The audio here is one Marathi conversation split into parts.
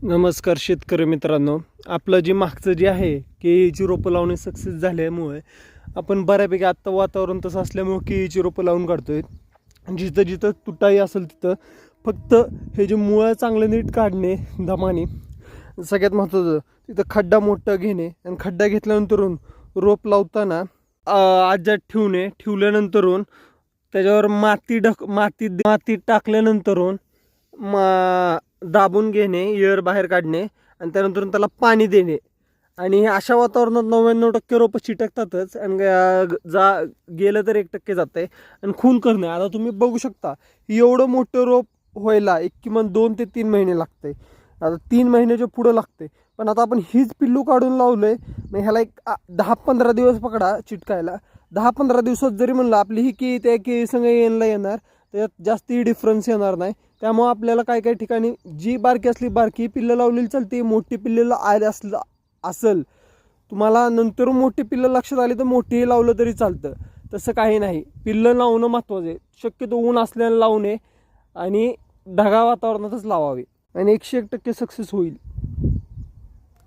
नमस्कार शेतकरी मित्रांनो. आपलं जे मागचं जे आहे केळीची रोपं लावणे सक्सेस झाल्यामुळे आपण बऱ्यापैकी आत्ता वातावरण तसं असल्यामुळे केळीची रोपं लावून काढतोय. जिथं जिथं तुटाई असेल तिथं फक्त हे जे मुळं चांगलं नीट काढणे दमाने, सगळ्यात महत्त्वाचं तिथं खड्डा मोठा घेणे आणि खड्डा घेतल्यानंतरून रोप लावताना आज्यात ठेवल्यानंतरून त्याच्यावर माती टाकल्यानंतरून दाबून घेणे, एअर बाहेर काढणे आणि त्यानंतर त्याला पाणी देणे. आणि अशा वातावरणात 99% रोपं चिटकतातच आणि गेलं तर 1% जात आहे. आणि खून करणे, आता तुम्ही बघू शकता एवढं मोठं रोप व्हायला एक किमान 2 ते 3 महिने लागते. आता 3 महिन्याच्या पुढं लागते. पण आता आपण हीच पिल्लू काढून लावलंय, मग ह्याला एक 10-15 दिवस पकडा चिटकायला. 10-15 दिवसात जरी म्हणलं आपली ही केळी त्या केळी संग येणार, त्याच्यात जास्ती डिफरन्स येणार नाही. त्यामुळं आपल्याला काही काही ठिकाणी जी बारकी असली बारकी पिल्लं लावलेली चालते, मोठी पिल्लेलं आले असेल तुम्हाला नंतर मोठी पिल्लं लक्षात आली तर मोठीही लावलं तरी चालतं. तसं काही नाही, पिल्लं लावणं महत्त्वाचं आहे. शक्यतो ऊन असल्यानं लावणे आणि ढगाळ वातावरणातच लावावे आणि 101% सक्सेस होईल.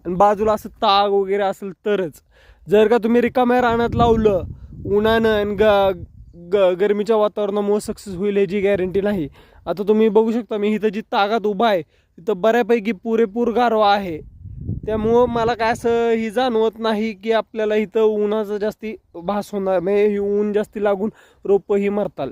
आणि बाजूला असं ताग वगैरे असेल तरच. जर का तुम्ही रिकाम्या रानात लावलं उन्हानं आणि गरमीच्या वातावरणामुळे सक्सेस होईल याची गॅरंटी नाही. आता तुम्ही बघू शकता मी इथं जी तागात उभा आहे तिथं बऱ्यापैकी पुरेपूर गारवा आहे. त्यामुळं मला काय असं ही जाणवत नाही की आपल्याला इथं उन्हाचा जास्ती भास होणार, म्हणजे ऊन जास्ती लागून रोपं ही मरताल.